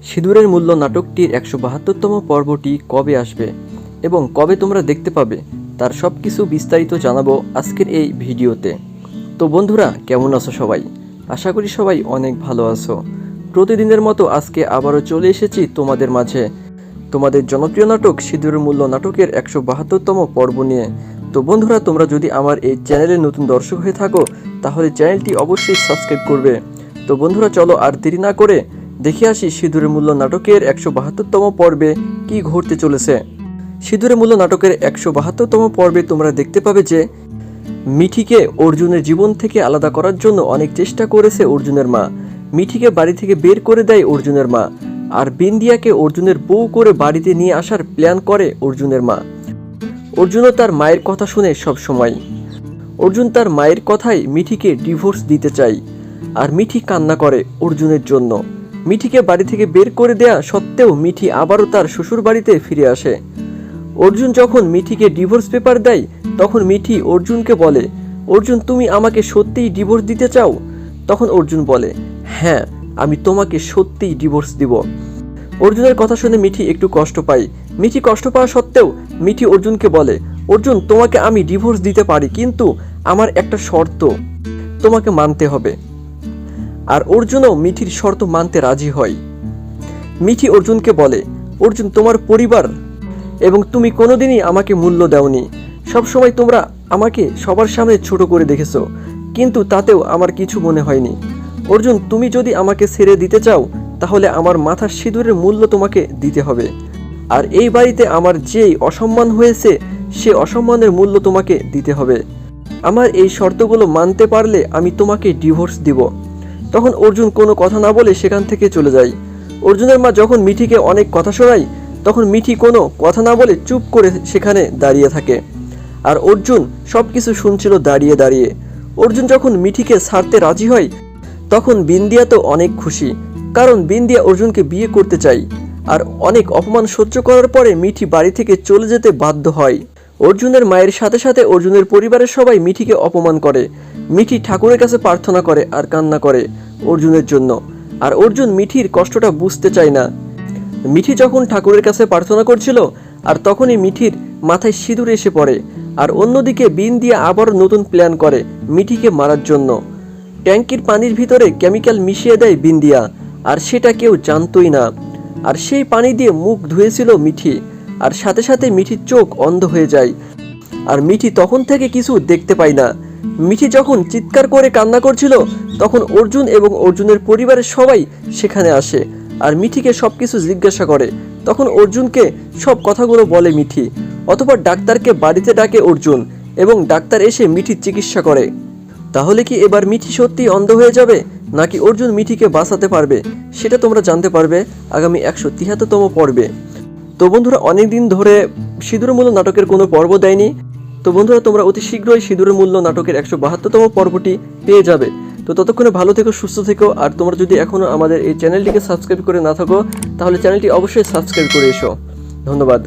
সিঁদুরের মূল্য নাটকটির ১৭২তম পর্বটি কবে আসবে এবং কবে তোমরা দেখতে পাবে তার সব কিছু বিস্তারিত জানাবো আজকের এই ভিডিওতে। তো বন্ধুরা, কেমন আছো সবাই? আশা করি সবাই অনেক ভালো আছো। প্রতিদিনের মতো আজকে আবারও চলে এসেছি তোমাদের মাঝে তোমাদের জনপ্রিয় নাটক সিঁদুরের মূল্য নাটকের ১৭২তম পর্ব নিয়ে। তো বন্ধুরা, তোমরা যদি আমার এই চ্যানেলে নতুন দর্শক হয়ে থাকো তাহলে চ্যানেলটি অবশ্যই সাবস্ক্রাইব করবে। তো বন্ধুরা, চলো আর দেরি না করে দেখে আসি সিঁদুরের মূল্য নাটকের ১৭২তম পর্বে কি ঘটতে চলেছে। সিঁদুরের মূল্য নাটকের ১৭২তম পর্বে তোমরা দেখতে পাবে যে মিঠিকে অর্জুনের জীবন থেকে আলাদা করার জন্য অনেক চেষ্টা করেছে অর্জুনের মা। মিঠিকে বাড়ি থেকে বের করে দেয় অর্জুনের মা, আর বিন্দিয়াকে অর্জুনের বউ করে বাড়িতে নিয়ে আসার প্ল্যান করে অর্জুনের মা। অর্জুনও তার মায়ের কথা শুনে সব সময়। অর্জুন তার মায়ের কথায় মিঠিকে ডিভোর্স দিতে চায়, আর মিঠি কান্না করে অর্জুনের জন্য। মিঠিকে বাড়ি থেকে বের করে দেয়া সত্ত্বেও মিঠি আবারও তার শ্বশুর বাড়িতে ফিরে আসে। অর্জুন যখন মিঠিকে ডিভোর্স পেপার দেয় তখন মিঠি অর্জুনকে বলে, অর্জুন, তুমি আমাকে সত্যিই ডিভোর্স দিতে চাও? তখন অর্জুন বলে, হ্যাঁ, আমি তোমাকে সত্যিই ডিভোর্স দিব। অর্জুনের কথা শুনে মিঠি একটু কষ্ট পায়। মিঠি কষ্ট পাওয়া সত্ত্বেও মিঠি অর্জুনকে বলে, অর্জুন, তোমাকে আমি ডিভোর্স দিতে পারি, কিন্তু আমার একটা শর্ত তোমাকে মানতে হবে। আর অর্জুনও মিঠির শর্ত মানতে রাজি হয়। মিঠি অর্জুনকে বলে, অর্জুন, তোমার পরিবার এবং তুমি কোনোদিনই আমাকে মূল্য দাওনি। সবসময় তোমরা আমাকে সবার সামনে ছোট করে দেখেছো, কিন্তু তাতেও আমার কিছু মনে হয়নি। অর্জুন, তুমি যদি আমাকে ছেড়ে দিতে চাও তাহলে আমার মাথার সিঁদুরের মূল্য তোমাকে দিতে হবে। আর এই বাড়িতে আমার যেই অসম্মান হয়েছে সে অসম্মানের মূল্য তোমাকে দিতে হবে। আমার এই শর্তগুলো মানতে পারলে আমি তোমাকে ডিভোর্স দিব। তখন অর্জুন কোনো কথা না বলে সেখান থেকে চলে যায়। অর্জুনের মা যখন মিঠিকে অনেক কথা শোনায় তখন মিঠি কোনো কথা না বলে চুপ করে সেখানে দাঁড়িয়ে থাকে। আর অর্জুন সব কিছু শুনছিল দাঁড়িয়ে দাঁড়িয়ে। অর্জুন যখন মিঠিকে ছাড়তে রাজি হয় তখন বিন্দিয়া তো অনেক খুশি, কারণ বিন্দিয়া অর্জুনকে বিয়ে করতে চায়। আর অনেক অপমান সহ্য করার পরে মিঠি বাড়ি থেকে চলে যেতে বাধ্য হয়। অর্জুনের মায়ের সাথে সাথে অর্জুনের পরিবারের সবাই মিঠিকে অপমান করে। মিঠি ঠাকুরের কাছে প্রার্থনা করে আর কান্না করে অর্জুনের জন্য। আর অর্জুন মিঠির কষ্টটা বুঝতে চায় না। মিঠি যখন ঠাকুরের কাছে প্রার্থনা করছিল আর তখনই মিঠির মাথায় সিঁদুর এসে পড়ে। আর অন্যদিকে বিন্দিয়া আবার নতুন প্ল্যান করে মিঠিকে মারার জন্য। ট্যাঙ্কির পানির ভিতরে কেমিক্যাল মিশিয়ে দেয় বিন্দিয়া, আর সেটা কেউ জানতোই না। আর সেই পানি দিয়ে মুখ ধুয়েছিল মিঠি, আর সাথে সাথে মিঠির চোখ অন্ধ হয়ে যায়। আর মিঠি তখন থেকে কিছু দেখতে পায় না। মিঠি যখন চিৎকার করে কান্না করছিল তখন অর্জুন এবং অর্জুনের পরিবারের সবাই সেখানে আসে আর মিঠিকে সবকিছু জিজ্ঞাসা করে। তখন অর্জুনকে সব কথাগুলো বলে মিঠি। অতঃপর ডাক্তারকে বাড়িতে ডাকে অর্জুন এবং ডাক্তার এসে মিঠির চিকিৎসা করে। তাহলে কি এবার মিঠি সত্যি অন্ধ হয়ে যাবে, নাকি অর্জুন মিঠিকে বাঁচাতে পারবে, সেটা তোমরা জানতে পারবে আগামী ১৭৩তম পর্বে। তো বন্ধুরা, অনেকদিন ধরে সিঁদুরের মূল্য নাটকের কোনো পর্ব দেয়নি। তো বন্ধুরা, তোমরা অতি শীঘ্রই সিঁদুরের মূল্য নাটকের ১৭২তম পর্বটি পেয়ে যাবে। তো ততক্ষণে ভালো থেকো, সুস্থ থেকো। আর তোমরা যদি এখনও আমাদের এই চ্যানেলটিকে সাবস্ক্রাইব করে না থাকো তাহলে চ্যানেলটি অবশ্যই সাবস্ক্রাইব করে এসো। ধন্যবাদ।